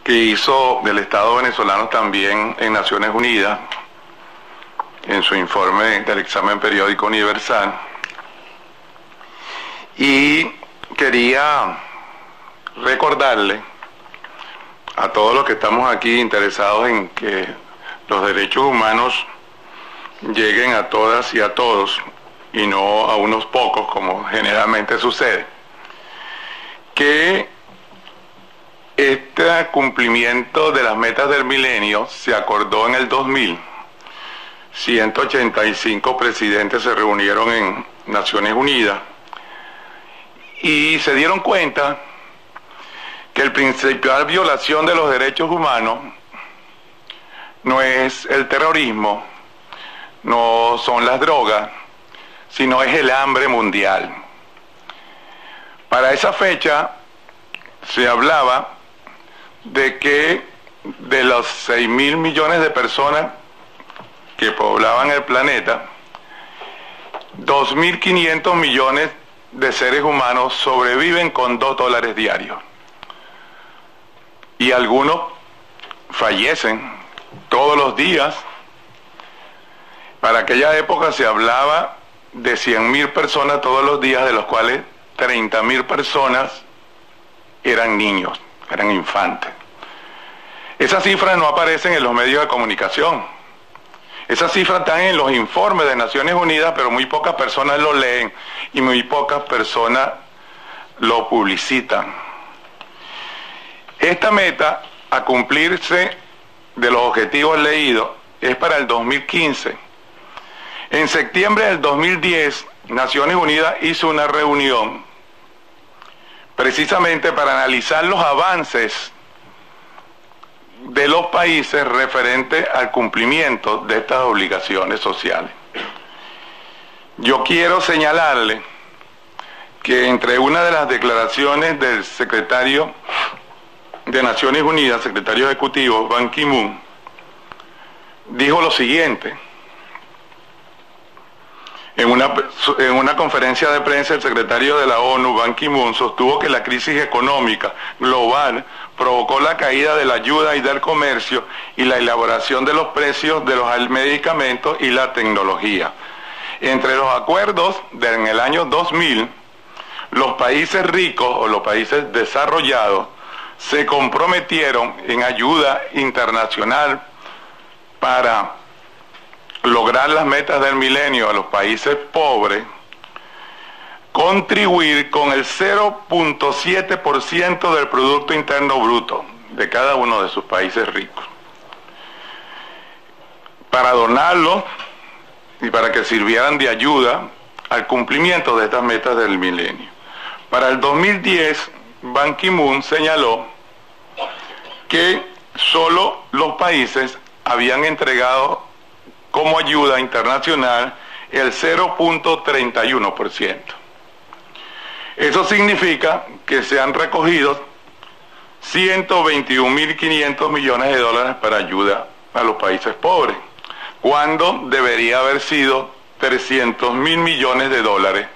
que hizo del Estado venezolano también en Naciones Unidas, en su informe del examen periódico universal, y quería recordarle a todos los que estamos aquí interesados en que los derechos humanos lleguen a todas y a todos, y no a unos pocos como generalmente sucede, que este cumplimiento de las metas del milenio se acordó en el 2000. 185 presidentes se reunieron en Naciones Unidas y se dieron cuenta que la principal violación de los derechos humanos no es el terrorismo, no son las drogas, sino es el hambre mundial. Para esa fecha se hablaba de que de los 6.000 millones de personas que poblaban el planeta, 2.500 millones de seres humanos sobreviven con $2 diarios. Y algunos fallecen todos los días. Para aquella época se hablaba de 100.000 personas todos los días, de los cuales 30.000 personas eran niños, eran infantes. Esas cifras no aparecen en los medios de comunicación. Esas cifras están en los informes de Naciones Unidas, pero muy pocas personas lo leen y muy pocas personas lo publicitan. Esta meta a cumplirse de los objetivos leídos es para el 2015. En septiembre del 2010, Naciones Unidas hizo una reunión precisamente para analizar los avances de los países referentes al cumplimiento de estas obligaciones sociales. Yo quiero señalarle que entre una de las declaraciones del secretario de Naciones Unidas, secretario ejecutivo Ban Ki-moon, dijo lo siguiente. En una conferencia de prensa, el secretario de la ONU, Ban Ki-moon, sostuvo que la crisis económica global provocó la caída de la ayuda y del comercio y la elaboración de los precios de los medicamentos y la tecnología. Entre los acuerdos en el año 2000, los países ricos o los países desarrollados se comprometieron en ayuda internacional para lograr las metas del milenio a los países pobres, contribuir con el 0.7% del Producto Interno Bruto de cada uno de sus países ricos, para donarlo y para que sirvieran de ayuda al cumplimiento de estas metas del milenio. Para el 2010, Ban Ki-moon señaló que solo los países habían entregado como ayuda internacional el 0.31%. Eso significa que se han recogido 121.500 millones de dólares para ayuda a los países pobres, cuando debería haber sido 300.000 millones de dólares,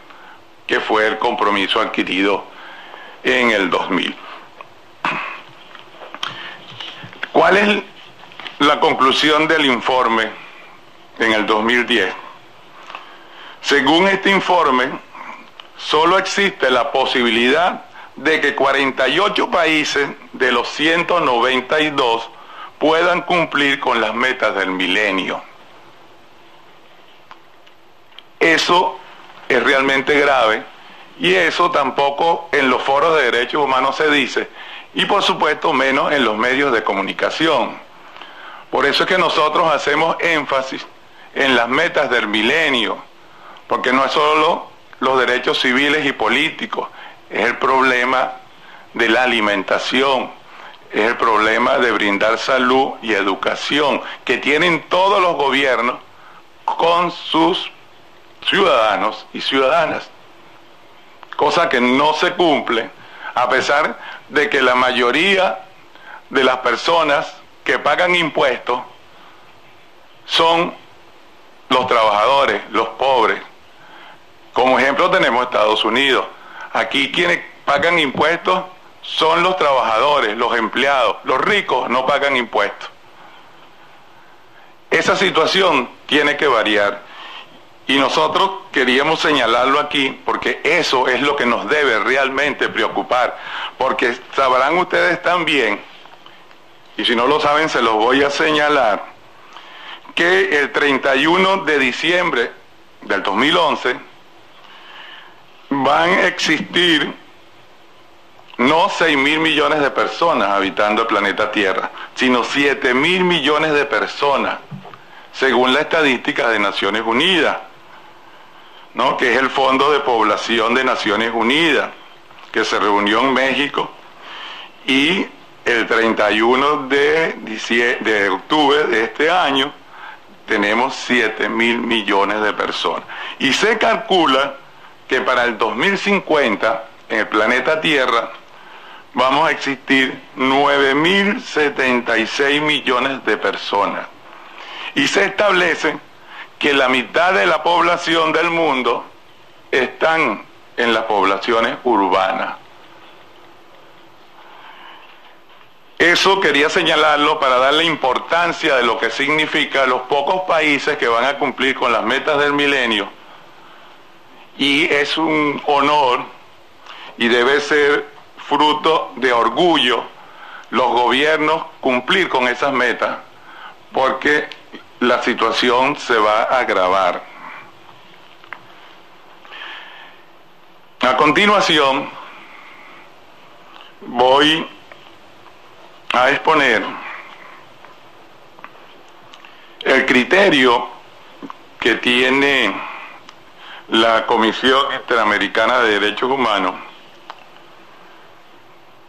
que fue el compromiso adquirido en el 2000. ¿Cuál es la conclusión del informe en el 2010? Según este informe, solo existe la posibilidad de que 48 países de los 192 puedan cumplir con las metas del milenio. Eso es realmente grave, y eso tampoco en los foros de derechos humanos se dice, y por supuesto menos en los medios de comunicación. Por eso es que nosotros hacemos énfasis en las metas del milenio, porque no es solo los derechos civiles y políticos, es el problema de la alimentación, es el problema de brindar salud y educación, que tienen todos los gobiernos con sus ciudadanos y ciudadanas, cosa que no se cumple, a pesar de que la mayoría de las personas que pagan impuestos son los trabajadores, los pobres. Como ejemplo tenemos Estados Unidos. Aquí quienes pagan impuestos son los trabajadores, los empleados. Los ricos no pagan impuestos. Esa situación tiene que variar. Y nosotros queríamos señalarlo aquí porque eso es lo que nos debe realmente preocupar. Porque sabrán ustedes también, y si no lo saben se los voy a señalar, que el 31 de diciembre del 2011 van a existir no 6.000 millones de personas habitando el planeta Tierra, sino 7.000 millones de personas, según la estadística de Naciones Unidas, ¿no? Que es el Fondo de Población de Naciones Unidas, que se reunió en México, y el 31 de octubre de este año tenemos 7.000 millones de personas. Y se calcula que para el 2050, en el planeta Tierra, vamos a existir 9.076 millones de personas. Y se establece que la mitad de la población del mundo están en las poblaciones urbanas. Eso quería señalarlo para darle importancia de lo que significa los pocos países que van a cumplir con las metas del milenio. Y es un honor y debe ser fruto de orgullo los gobiernos cumplir con esas metas, porque la situación se va a agravar. A continuación, voy a exponer el criterio que tiene la Comisión Interamericana de Derechos Humanos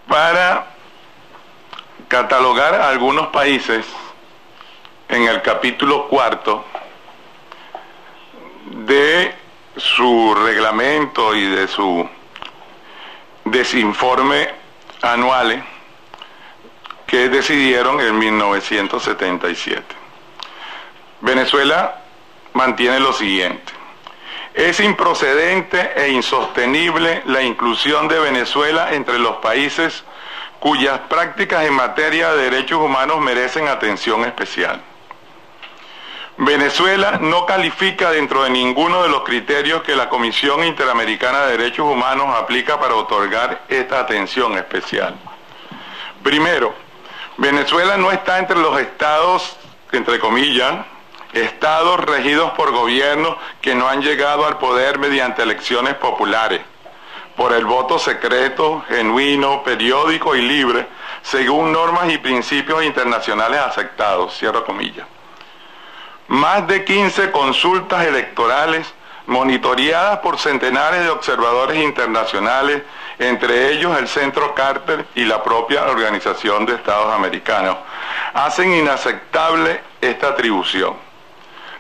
para catalogar a algunos países en el capítulo 4 de su reglamento y de su desinforme anuales que decidieron en 1977. Venezuela mantiene lo siguiente: es improcedente e insostenible la inclusión de Venezuela entre los países cuyas prácticas en materia de derechos humanos merecen atención especial. Venezuela no califica dentro de ninguno de los criterios que la Comisión Interamericana de Derechos Humanos aplica para otorgar esta atención especial. Primero, Venezuela no está entre los estados, entre comillas, estados regidos por gobiernos que no han llegado al poder mediante elecciones populares, por el voto secreto, genuino, periódico y libre, según normas y principios internacionales aceptados, cierro comillas. Más de 15 consultas electorales monitoreadas por centenares de observadores internacionales, entre ellos el Centro Carter y la propia Organización de Estados Americanos, hacen inaceptable esta atribución.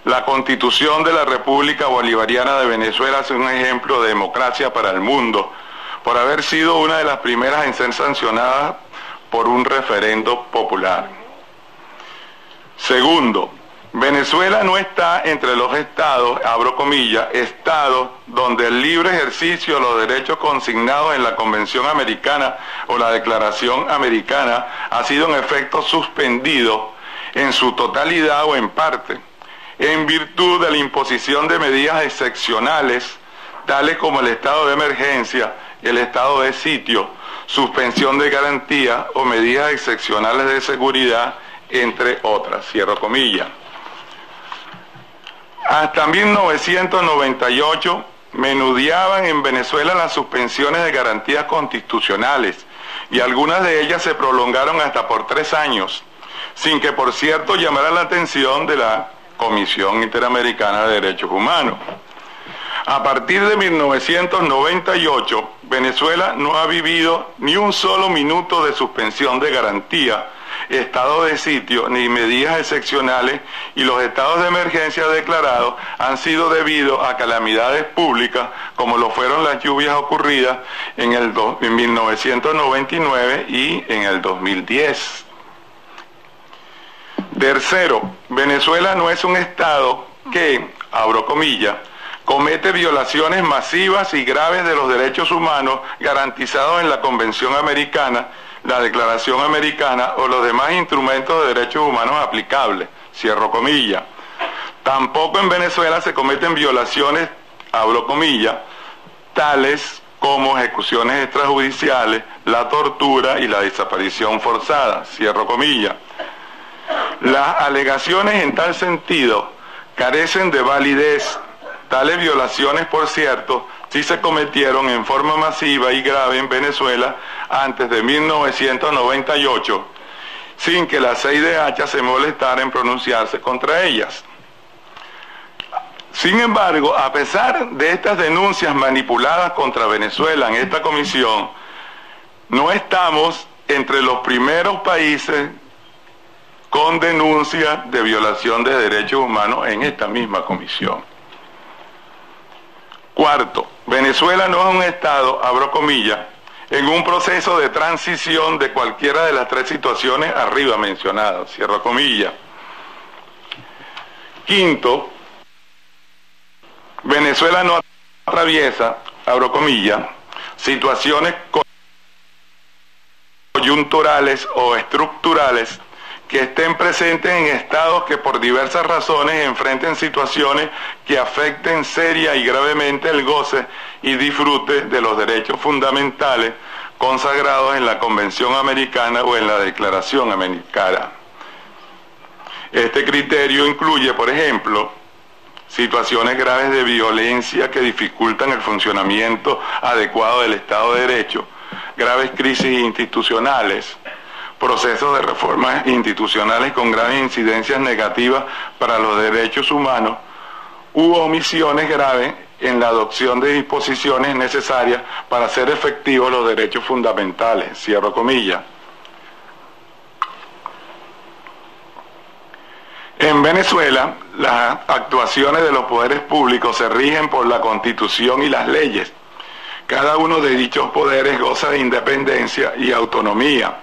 La Constitución de la República Bolivariana de Venezuela es un ejemplo de democracia para el mundo, por haber sido una de las primeras en ser sancionadas por un referendo popular. Segundo, Venezuela no está entre los estados, abro comillas, estados donde el libre ejercicio de los derechos consignados en la Convención Americana o la Declaración Americana ha sido en efecto suspendido en su totalidad o en parte, en virtud de la imposición de medidas excepcionales, tales como el estado de emergencia, el estado de sitio, suspensión de garantía o medidas excepcionales de seguridad, entre otras, cierro comillas. Hasta 1998 menudeaban en Venezuela las suspensiones de garantías constitucionales y algunas de ellas se prolongaron hasta por 3 años, sin que por cierto llamara la atención de la Comisión Interamericana de Derechos Humanos. A partir de 1998, Venezuela no ha vivido ni un solo minuto de suspensión de garantía, estado de sitio ni medidas excepcionales, y los estados de emergencia declarados han sido debido a calamidades públicas como lo fueron las lluvias ocurridas en 1999 y en el 2010. Tercero, Venezuela no es un estado que, abro comillas, comete violaciones masivas y graves de los derechos humanos garantizados en la Convención Americana, la Declaración Americana o los demás instrumentos de derechos humanos aplicables, cierro comillas. Tampoco en Venezuela se cometen violaciones, abro comillas, tales como ejecuciones extrajudiciales, la tortura y la desaparición forzada, cierro comillas. Las alegaciones en tal sentido carecen de validez. Tales violaciones, por cierto, sí se cometieron en forma masiva y grave en Venezuela antes de 1998, sin que la CIDH se molestara en pronunciarse contra ellas. Sin embargo, a pesar de estas denuncias manipuladas contra Venezuela en esta comisión, no estamos entre los primeros países con denuncias de violación de derechos humanos en esta misma comisión. Cuarto, Venezuela no es un Estado, abro comillas, en un proceso de transición de cualquiera de las tres situaciones arriba mencionadas, cierro comillas. Quinto, Venezuela no atraviesa, abro comillas, situaciones coyunturales o estructurales que estén presentes en estados que por diversas razones enfrenten situaciones que afecten seria y gravemente el goce y disfrute de los derechos fundamentales consagrados en la Convención Americana o en la Declaración Americana. Este criterio incluye, por ejemplo, situaciones graves de violencia que dificultan el funcionamiento adecuado del Estado de Derecho, graves crisis institucionales, procesos de reformas institucionales con graves incidencias negativas para los derechos humanos, u omisiones graves en la adopción de disposiciones necesarias para hacer efectivos los derechos fundamentales, cierro comillas. En Venezuela, las actuaciones de los poderes públicos se rigen por la Constitución y las leyes. Cada uno de dichos poderes goza de independencia y autonomía,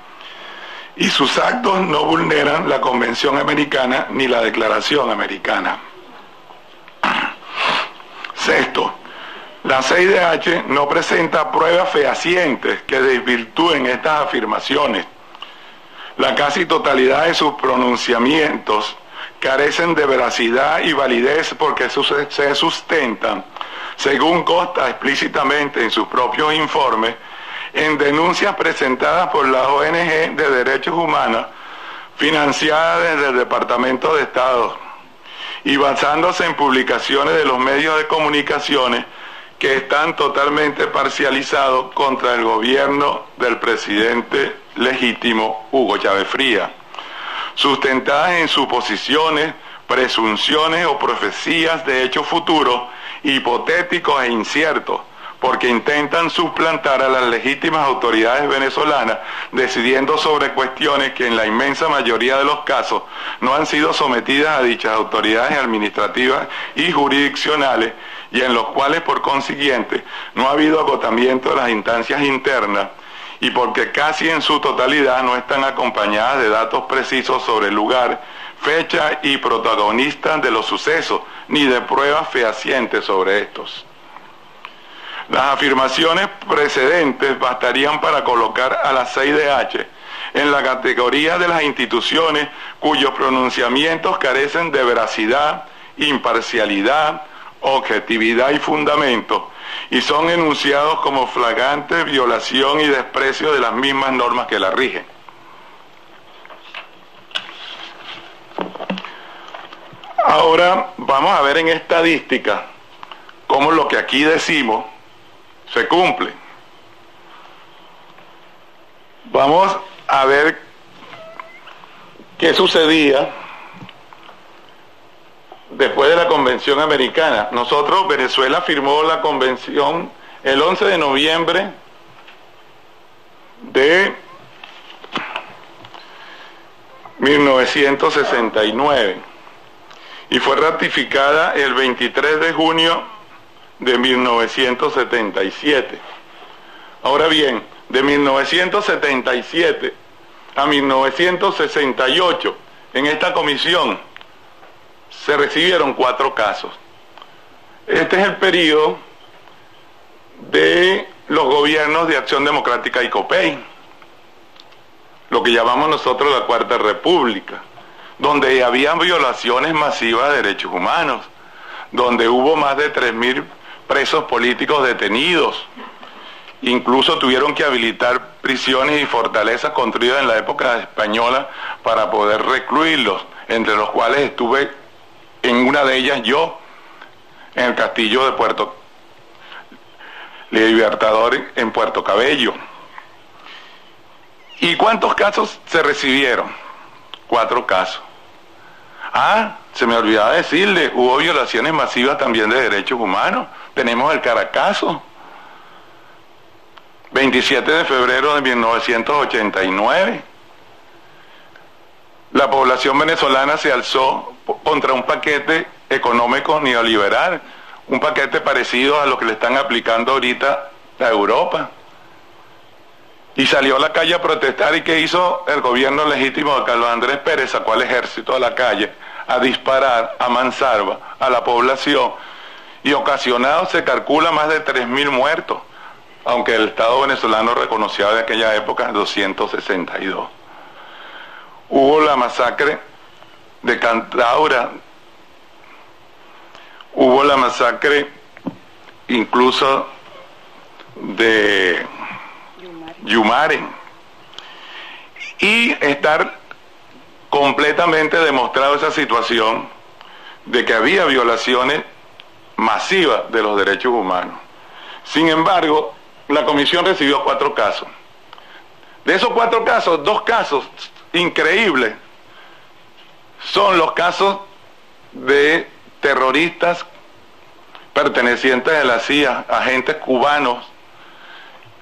y sus actos no vulneran la Convención Americana ni la Declaración Americana. Sexto, la CIDH no presenta pruebas fehacientes que desvirtúen estas afirmaciones. La casi totalidad de sus pronunciamientos carecen de veracidad y validez porque se sustentan, según consta explícitamente en sus propios informes, en denuncias presentadas por la ONG de Derechos Humanos, financiadas desde el Departamento de Estado, y basándose en publicaciones de los medios de comunicaciones que están totalmente parcializados contra el gobierno del presidente legítimo Hugo Chávez Frías, sustentadas en suposiciones, presunciones o profecías de hechos futuros, hipotéticos e inciertos, porque intentan suplantar a las legítimas autoridades venezolanas, decidiendo sobre cuestiones que en la inmensa mayoría de los casos no han sido sometidas a dichas autoridades administrativas y jurisdiccionales, y en los cuales por consiguiente no ha habido agotamiento de las instancias internas, y porque casi en su totalidad no están acompañadas de datos precisos sobre el lugar, fecha y protagonistas de los sucesos, ni de pruebas fehacientes sobre estos. Las afirmaciones precedentes bastarían para colocar a la CIDH en la categoría de las instituciones cuyos pronunciamientos carecen de veracidad, imparcialidad, objetividad y fundamento, y son enunciados como flagrante violación y desprecio de las mismas normas que la rigen. Ahora vamos a ver en estadística cómo lo que aquí decimos se cumple. Vamos a ver qué sucedía después de la Convención Americana. Nosotros, Venezuela firmó la Convención el 11 de noviembre de 1969 y fue ratificada el 23 de junio de 1977. Ahora bien, de 1977 a 1968, en esta comisión se recibieron 4 casos. Este es el periodo de los gobiernos de Acción Democrática y COPEI, lo que llamamos nosotros la Cuarta República, donde habían violaciones masivas de derechos humanos, donde hubo más de 3.000 presos políticos detenidos. Incluso tuvieron que habilitar prisiones y fortalezas construidas en la época española para poder recluirlos, entre los cuales estuve en una de ellas yo, en el castillo de Puerto Libertador en Puerto Cabello. ¿Y cuántos casos se recibieron? 4 casos. Se me olvidaba decirle, hubo violaciones masivas también de derechos humanos. Tenemos el Caracazo, 27 de febrero de 1989. La población venezolana se alzó contra un paquete económico neoliberal, un paquete parecido a lo que le están aplicando ahorita a Europa. Y salió a la calle a protestar. ¿Y qué hizo el gobierno legítimo de Carlos Andrés Pérez? Sacó al ejército a la calle a disparar a mansalva a la población, y ocasionado, se calcula, más de 3.000 muertos, aunque el Estado venezolano reconoció de aquella época 262. Hubo la masacre de Cantaura, hubo la masacre incluso de Yumare, y estar completamente demostrado esa situación de que había violaciones masivas de los derechos humanos. Sin embargo, la comisión recibió 4 casos. De esos 4 casos, 2 casos increíbles son los casos de terroristas pertenecientes a la CIA, agentes cubanos,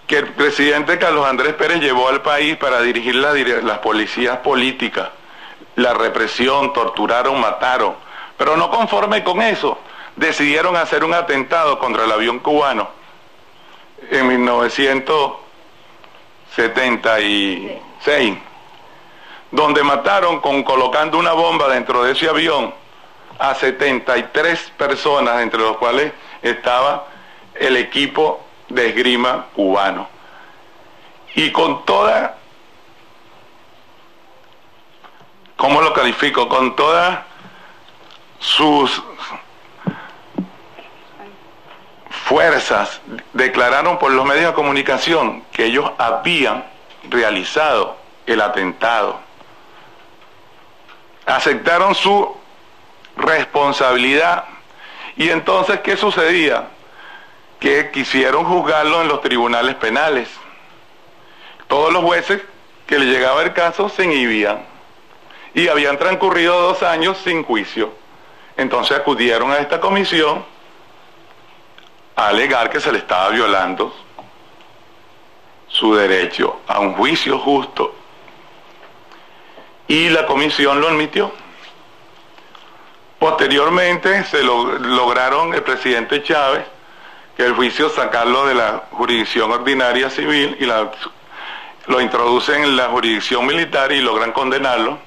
que el presidente Carlos Andrés Pérez llevó al país para dirigir las policías políticas. La represión, torturaron, mataron. Pero no conforme con eso, decidieron hacer un atentado contra el avión cubano en 1976, donde mataron colocando una bomba dentro de ese avión a 73 personas, entre los cuales estaba el equipo de esgrima cubano. Y con toda, ¿cómo lo califico? Con todas sus fuerzas, declararon por los medios de comunicación que ellos habían realizado el atentado. Aceptaron su responsabilidad. Y entonces, ¿qué sucedía? Que quisieron juzgarlo en los tribunales penales. Todos los jueces que le llegaba el caso se inhibían, y habían transcurrido 2 años sin juicio. Entonces acudieron a esta comisión a alegar que se le estaba violando su derecho a un juicio justo, y la comisión lo admitió. Posteriormente se lograron el presidente Chávez que el juicio sacarlo de la jurisdicción ordinaria civil y lo introducen en la jurisdicción militar y logran condenarlo,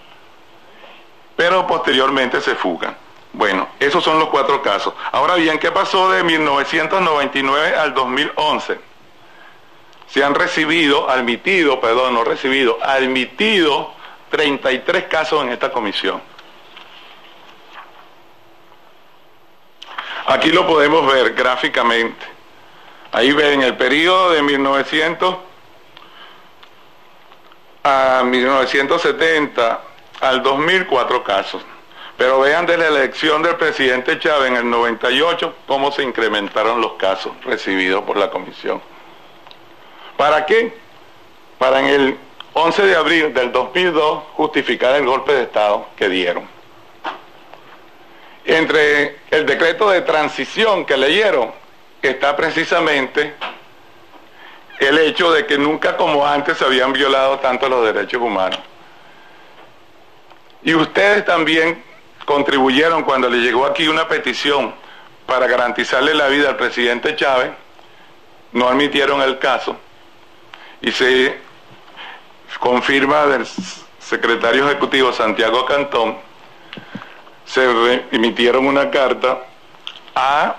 pero posteriormente se fugan. Bueno, esos son los 4 casos. Ahora bien, ¿qué pasó de 1999 al 2011? Se han admitido 33 casos en esta comisión. Aquí lo podemos ver gráficamente. Ahí ven el periodo de 1900 a 1970 al 2004 casos. Pero vean desde la elección del presidente Chávez en el 98 cómo se incrementaron los casos recibidos por la comisión. ¿Para qué? Para en el 11 de abril del 2002 justificar el golpe de Estado que dieron. Entre el decreto de transición que leyeron está precisamente el hecho de que nunca como antes se habían violado tanto los derechos humanos. Y ustedes también contribuyeron cuando le llegó aquí una petición para garantizarle la vida al presidente Chávez. No admitieron el caso y se confirma del secretario ejecutivo Santiago Cantón. Se emitieron una carta a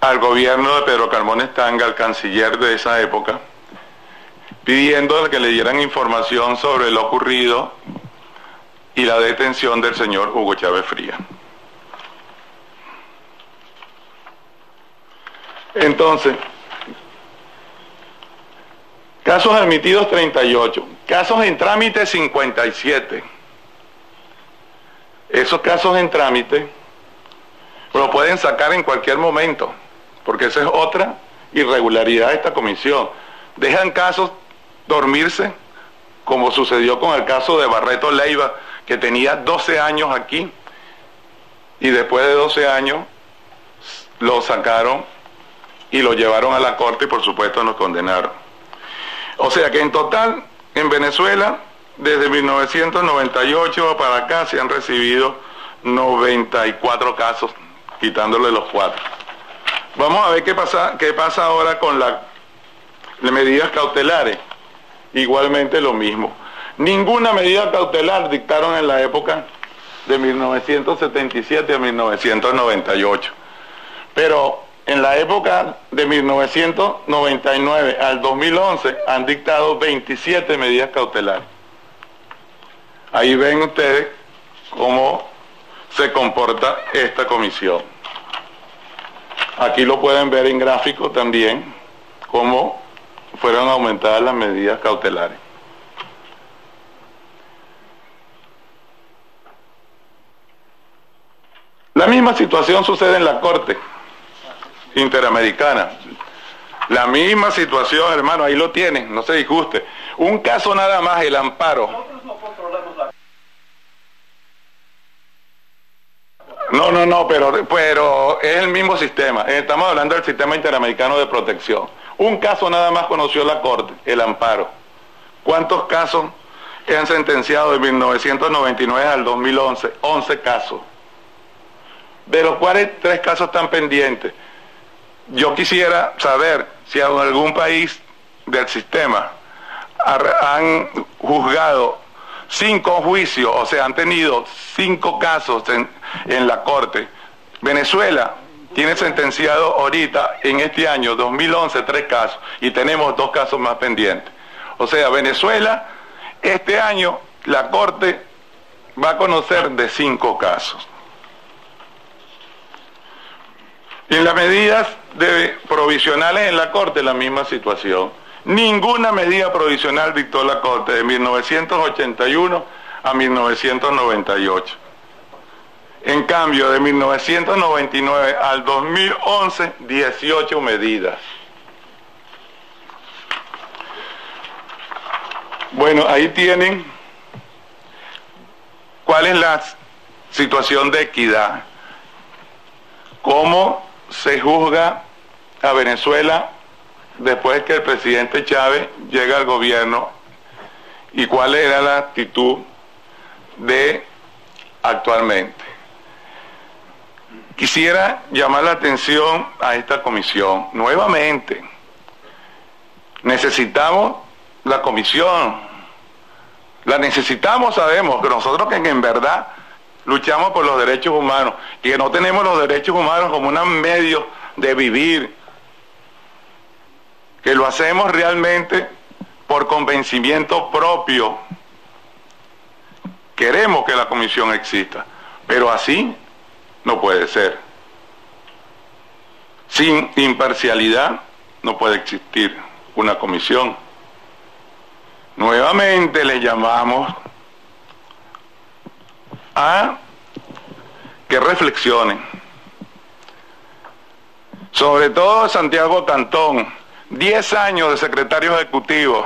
al gobierno de Pedro Carmón Estanga, al canciller de esa época, pidiendo que le dieran información sobre lo ocurrido y la detención del señor Hugo Chávez Frías. Entonces, casos admitidos 38, casos en trámite 57. Esos casos en trámite lo pueden sacar en cualquier momento, porque esa es otra irregularidad de esta comisión. Dejan casos dormirse, como sucedió con el caso de Barreto Leiva, que tenía 12 años aquí, y después de 12 años lo sacaron y lo llevaron a la corte y por supuesto nos condenaron. O sea que en total, en Venezuela, desde 1998 para acá se han recibido 94 casos, quitándole los 4. Vamos a ver qué pasa ahora con las medidas cautelares. Igualmente lo mismo. Ninguna medida cautelar dictaron en la época de 1977 a 1998. Pero en la época de 1999 al 2011 han dictado 27 medidas cautelares. Ahí ven ustedes cómo se comporta esta comisión. Aquí lo pueden ver en gráfico también, cómo fueron aumentadas las medidas cautelares. La misma situación sucede en la Corte Interamericana. La misma situación, hermano, ahí lo tienen, no se disguste. Un caso nada más, el amparo. No, pero es el mismo sistema. Estamos hablando del sistema interamericano de protección. Un caso nada más conoció la Corte, el amparo. ¿Cuántos casos han sentenciado de 1999 al 2011? 11 casos. De los cuales 3 casos están pendientes. Yo quisiera saber si en algún país del sistema han juzgado 5 juicios, o sea, han tenido 5 casos en la Corte. Venezuela tiene sentenciado ahorita, en este año, 2011, 3 casos, y tenemos 2 casos más pendientes. O sea, Venezuela, este año, la Corte va a conocer de 5 casos. En las medidas provisionales en la Corte, la misma situación. Ninguna medida provisional dictó la Corte de 1981 a 1998. En cambio, de 1999 al 2011, 18 medidas. Bueno, ahí tienen cuál es la situación de equidad. Cómo se juzga a Venezuela después que el presidente Chávez llega al gobierno y cuál era la actitud de actualmente. Quisiera llamar la atención a esta comisión. Nuevamente, necesitamos la comisión. La necesitamos, sabemos, que nosotros que en verdad luchamos por los derechos humanos, y que no tenemos los derechos humanos como un medio de vivir, que lo hacemos realmente por convencimiento propio. Queremos que la comisión exista, pero así no puede ser. Sin imparcialidad no puede existir una comisión. Nuevamente le llamamos a que reflexionen. Sobre todo Santiago Cantón, 10 años de secretario ejecutivo,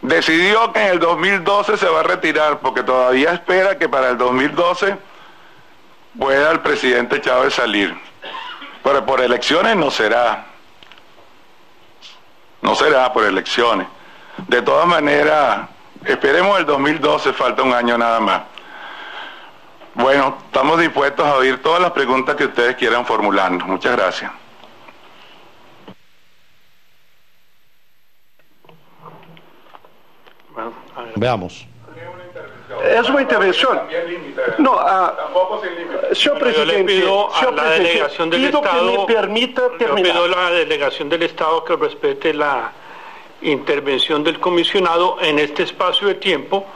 decidió que en el 2012 se va a retirar porque todavía espera que para el 2012 pueda el presidente Chávez salir. Pero por elecciones no será. No será por elecciones. De todas maneras, esperemos el 2012, falta un año nada más. Bueno, estamos dispuestos a oír todas las preguntas que ustedes quieran formularnos. Muchas gracias. Veamos. es una intervención. No, tampoco sin límite. señor presidente, yo le pido a la delegación del Estado, que me permita terminar. Yo pido a la delegación del Estado que respete la intervención del comisionado en este espacio de tiempo.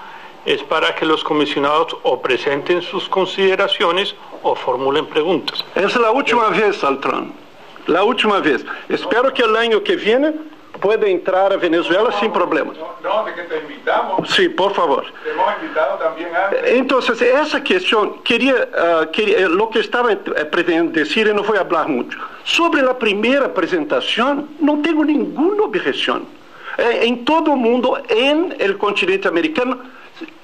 Es para que los comisionados o presenten sus consideraciones o formulen preguntas. Es la última vez, Saltrón. La última vez. Espero que el año que viene pueda entrar a Venezuela sin problemas. No, de que te invitamos. Sí, por favor. Te hemos invitado también antes. Entonces, esa cuestión, lo que estaba pretendiendo decir, y no voy a hablar mucho. Sobre la primera presentación, no tengo ninguna objeción. En todo el mundo, en el continente americano,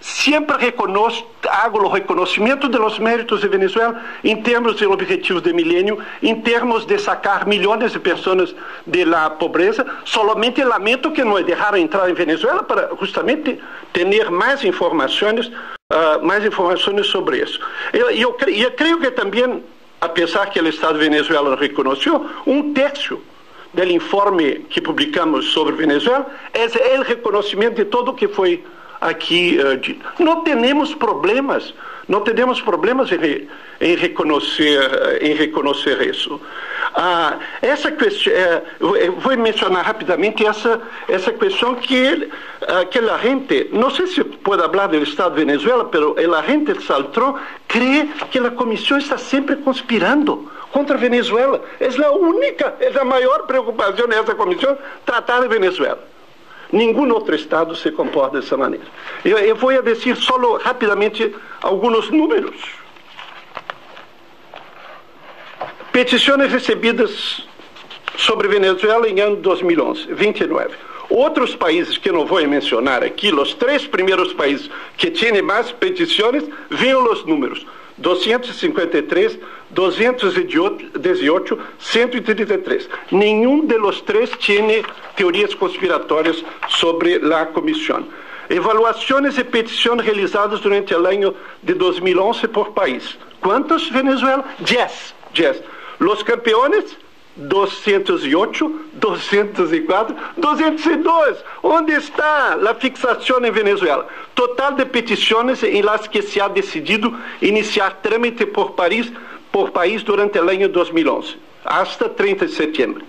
siempre hago los reconocimientos de los méritos de Venezuela en términos de objetivos de milenio, en términos de sacar millones de personas de la pobreza. Solamente lamento que no dejara entrar en Venezuela para justamente tener más informaciones sobre eso. Yo creo que también, a pesar que el Estado de Venezuela reconoció, un tercio del informe que publicamos sobre Venezuela es el reconocimiento de todo que fue aquí. No tenemos problemas en reconocer eso. Essa questão, vou mencionar rapidamente essa questão que a gente, não sei se pode falar do Estado de Venezuela, mas a gente Saltrón crê que a comissão está sempre conspirando contra a Venezuela. É a maior preocupação dessa comissão, tratar de Venezuela. Nenhum outro Estado se comporta dessa maneira. Eu vou dizer só rapidamente alguns números. Petições recebidas sobre Venezuela em ano 2011, 29. Outros países que não vou mencionar aqui, os 3 primeiros países que têm mais petições, veem os números. 253, 218, 133. Nenhum de los 3 tem teorias conspiratórias sobre a comissão. Evaluações e petições realizadas durante o ano de 2011 por país. Quantos, Venezuela? 10. Los campeones, 208, 204, 202. Onde está a fixação em Venezuela? Total de petições em las que se ha decidido iniciar trâmite por país durante o ano 2011, hasta 30 de setembro.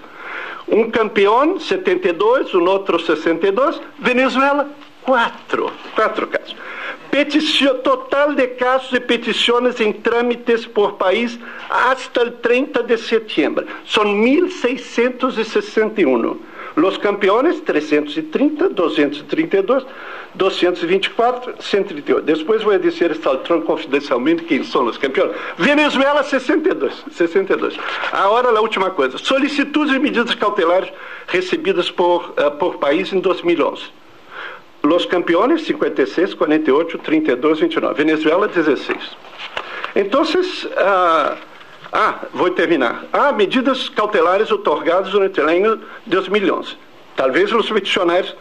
Um campeão, 72, um outro 62, Venezuela, 4 casos. Total de casos de petições em trâmites por país hasta o 30 de setembro. São 1.661. Los campeones, 330, 232, 224, 138. Depois vou dizer a Saltrón confidencialmente quem são os campeões. Venezuela, 62. Agora, a última coisa. Solicitudes de medidas cautelares recebidas por país em 2011. Los campeones, 56, 48, 32, 29. Venezuela, 16. Então, vou terminar. Medidas cautelares otorgadas durante o ano 2011. Talvez os peticionários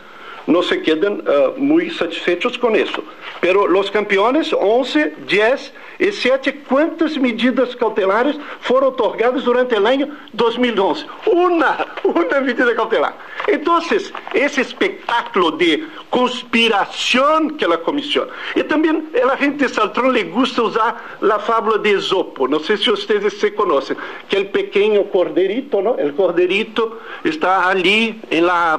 não se quedem muito satisfeitos com isso. Pero los campeones, 11, 10 e 7, quantas medidas cautelares foram otorgadas durante o ano 2011? Uma medida cautelar. Então, esse espetáculo de conspiração que a comissão. E também a gente de Saltrón le gusta usar a fábula de Esopo. Não sei se vocês se conhecem. Que o pequeno corderito, ¿no? El corderito está ali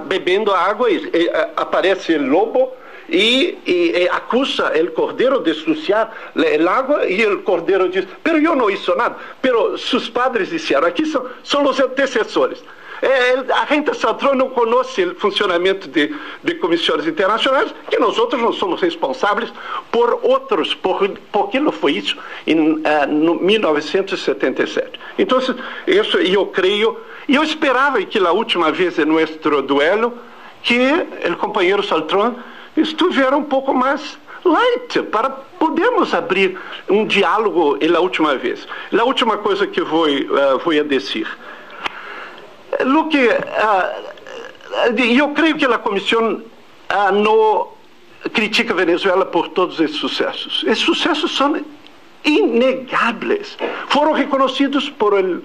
bebendo água e aparece o lobo. E acusa o cordeiro de ensuciar a água e o cordeiro diz, pero eu não hice nada, pero seus padres disseram, aqui são os antecessores. A gente Saltrón não conhece o funcionamento de comissões internacionais, que nós outros não somos responsáveis por outros, porque não foi isso em 1977. Então, isso eu creio, e eu esperava que a última vez em nosso duelo, que o companheiro Saltrón estivesse um pouco mais light, para podermos abrir um diálogo na última vez. A última coisa que vou dizer. Eu creio que a comissão não critica a Venezuela por todos esses sucessos. Esses sucessos são inegáveis. Foram reconhecidos pelo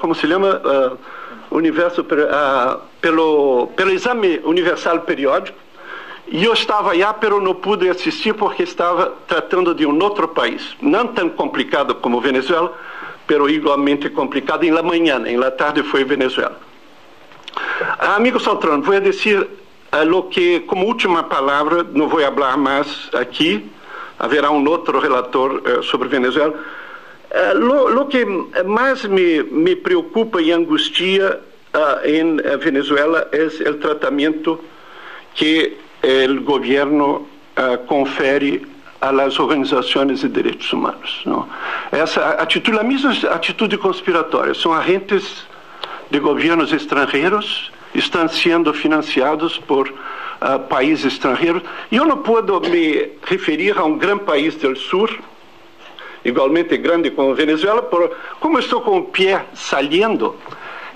como se chama, pelo exame universal periódico. Eu estava lá, pero não pude assistir porque estava tratando de um outro país, não tão complicado como Venezuela, pero igualmente complicado. Em la manhã, em la tarde foi Venezuela. Amigo Saltrón, vou dizer lo que, como última palavra, não vou falar mais aqui, haverá um outro relator sobre Venezuela. Lo que mais me preocupa e angustia em Venezuela é o tratamento que o governo confere a las organizações de direitos humanos, não? Essa atitude, a mesma atitude conspiratória, são agentes de governos estrangeiros, estão sendo financiados por países estrangeiros. Eu não posso me referir a um grande país do sul, igualmente grande como Venezuela, como estou com o pé saliendo.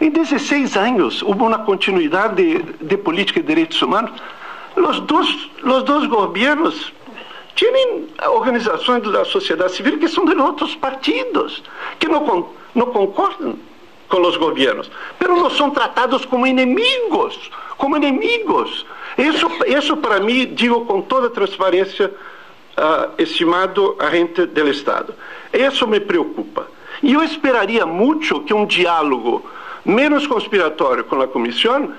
Em 16 anos houve uma continuidade de política de direitos humanos. Os dois governos têm organizações da sociedade civil que são de outros partidos, que não concordam com os governos, mas não são tratados como inimigos, Isso para mim, digo com toda transparência, estimado agente do Estado, isso me preocupa. E eu esperaria muito que um diálogo menos conspiratório com a Comissão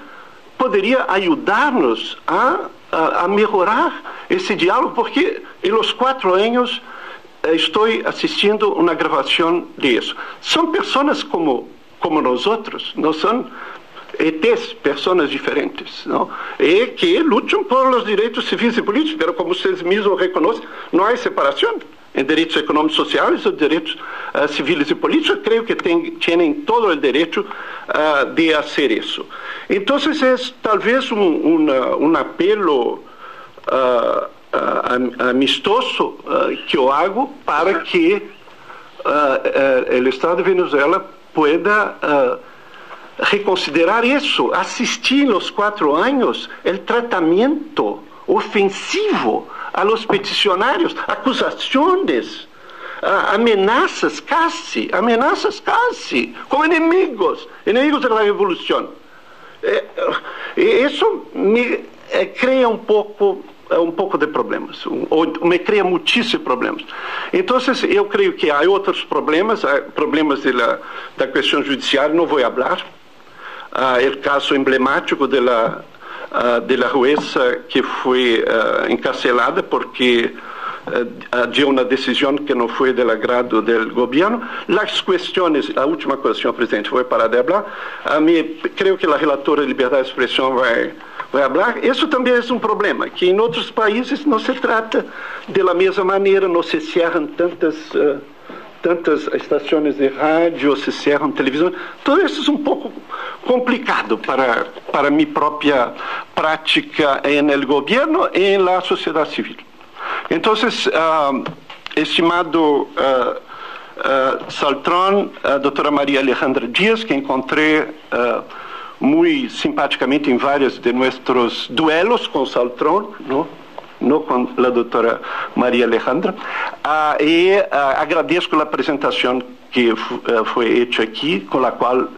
poderia ajudar-nos a melhorar esse diálogo, porque em los 4 anos estou assistindo uma gravação disso. São pessoas como nós outros, não são ETs, pessoas diferentes, não? E que lutam por os direitos civis e políticos, mas como vocês mesmos reconhecem, não há separação em direitos econômicos e sociais e direitos civis e políticos. Creio que têm todo o direito de fazer isso. Então, é talvez um apelo amistoso que eu hago para que o Estado de Venezuela pueda reconsiderar isso, assistir nos 4 anos o tratamento ofensivo a los peticionários, acusações, ameaças casi, como inimigos da revolução. Isso me cria um pouco de problemas, ou me cria muitíssimos problemas. Então, eu creio que há outros problemas, da questão judicial, não vou falar. O caso emblemático da jueza que foi encarcelada porque deu uma decisão que não foi do agrado do governo. As questões, a última questão, presidente, vou parar de falar. Creio que a relatora de liberdade de expressão vai falar. Isso também é um problema, que em outros países não se trata da mesma maneira, não se cerram tantas estações de rádio, se cerram televisões. Tudo isso é um pouco complicado para minha própria prática no governo e na sociedade civil. Então, estimado Saltrón, a doutora Maria Alejandra Díaz, que encontrei muito simpaticamente em vários de nossos duelos com Saltrón, não com a doutora Maria Alejandra, e agradeço a apresentação que foi feita aqui, com a qual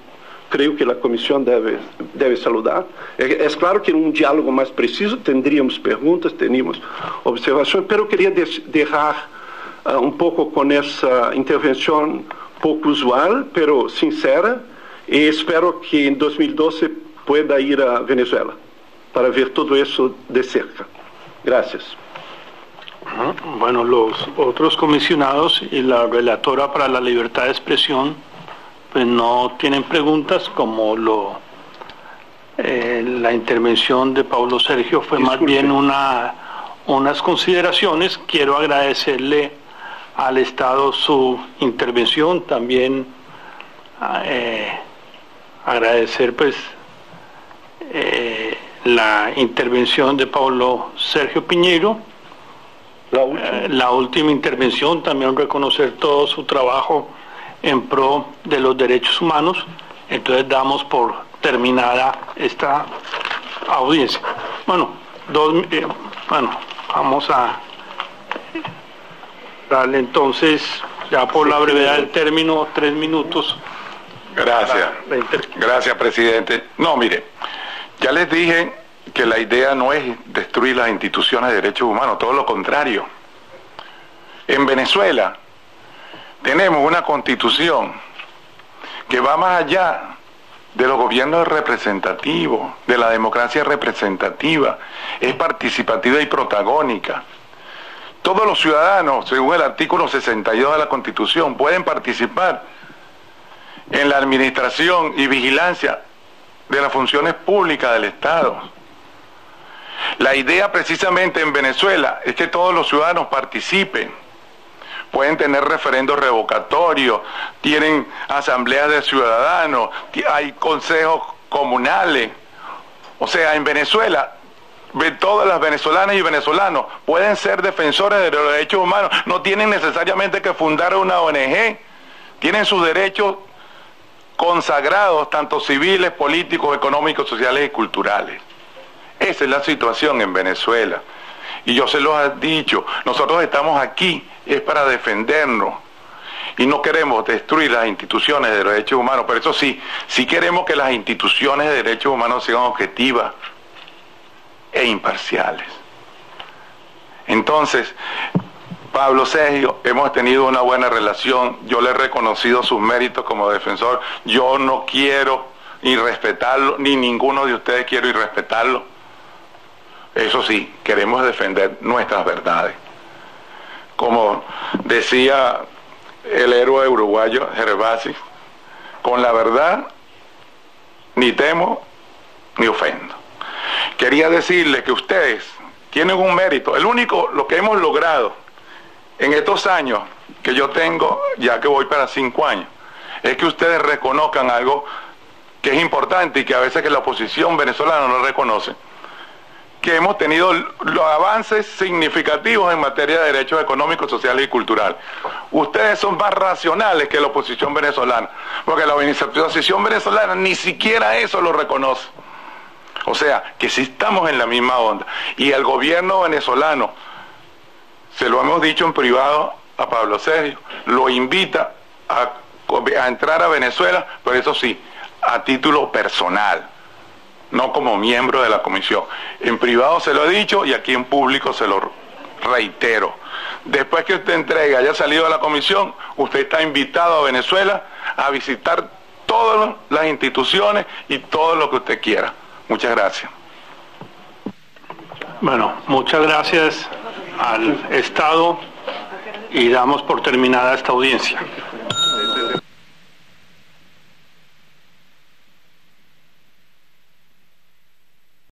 creio que a comissão deve saludar. É claro que em um diálogo mais preciso teríamos perguntas, teríamos observações, mas eu queria deixar um pouco com essa intervenção pouco usual, mas sincera, e espero que em 2012 pueda ir a Venezuela para ver todo isso de cerca. Gracias. Bueno, los otros comisionados y la relatora para la libertad de expresión pues no tienen preguntas, como la intervención de Paulo Sergio fue más bien unas consideraciones. Quiero agradecerle al Estado su intervención, también agradecer pues la intervención de Paulo Sergio Piñeiro, la última intervención, también reconocer todo su trabajo en pro de los derechos humanos. Entonces damos por terminada esta audiencia. Bueno, vamos a darle entonces, ya por la brevedad del término, 3 minutos. Gracias, presidente. No, mire, ya les dije que la idea no es destruir las instituciones de derechos humanos, todo lo contrario. En Venezuela tenemos una constitución que va más allá de los gobiernos representativos, de la democracia representativa, es participativa y protagónica. Todos los ciudadanos, según el artículo 62 de la Constitución, pueden participar en la administración y vigilancia de las funciones públicas del Estado. La idea precisamente en Venezuela es que todos los ciudadanos participen. Pueden tener referendos revocatorios, tienen asambleas de ciudadanos, hay consejos comunales. O sea, en Venezuela, todas las venezolanas y venezolanos pueden ser defensores de los derechos humanos, no tienen necesariamente que fundar una ONG, tienen sus derechos consagrados, tanto civiles, políticos, económicos, sociales y culturales. Esa es la situación en Venezuela. Y yo se los he dicho, nosotros estamos aquí, es para defendernos. Y no queremos destruir las instituciones de derechos humanos, pero eso sí, sí queremos que las instituciones de derechos humanos sean objetivas e imparciales. Entonces, Pablo Sergio, hemos tenido una buena relación, yo le he reconocido sus méritos como defensor, yo no quiero ni respetarlo, ni ninguno de ustedes quiere irrespetarlo. Eso sí, queremos defender nuestras verdades. Como decía el héroe uruguayo Gervasi, con la verdad ni temo ni ofendo. Quería decirles que ustedes tienen un mérito, el único, lo que hemos logrado en estos años que yo tengo, ya que voy para 5 años, es que ustedes reconozcan algo que es importante y que a veces que la oposición venezolana no reconoce, que hemos tenido los avances significativos en materia de derechos económicos, sociales y culturales. Ustedes son más racionales que la oposición venezolana, porque la oposición venezolana ni siquiera eso lo reconoce. O sea, que sí estamos en la misma onda. Y el gobierno venezolano, se lo hemos dicho en privado a Pablo Sergio, lo invita a entrar a Venezuela, pero eso sí, a título personal, no como miembro de la comisión. En privado se lo he dicho y aquí en público se lo reitero. Después que usted entregue, haya salido de la comisión, usted está invitado a Venezuela a visitar todas las instituciones y todo lo que usted quiera. Muchas gracias. Bueno, muchas gracias al Estado y damos por terminada esta audiencia.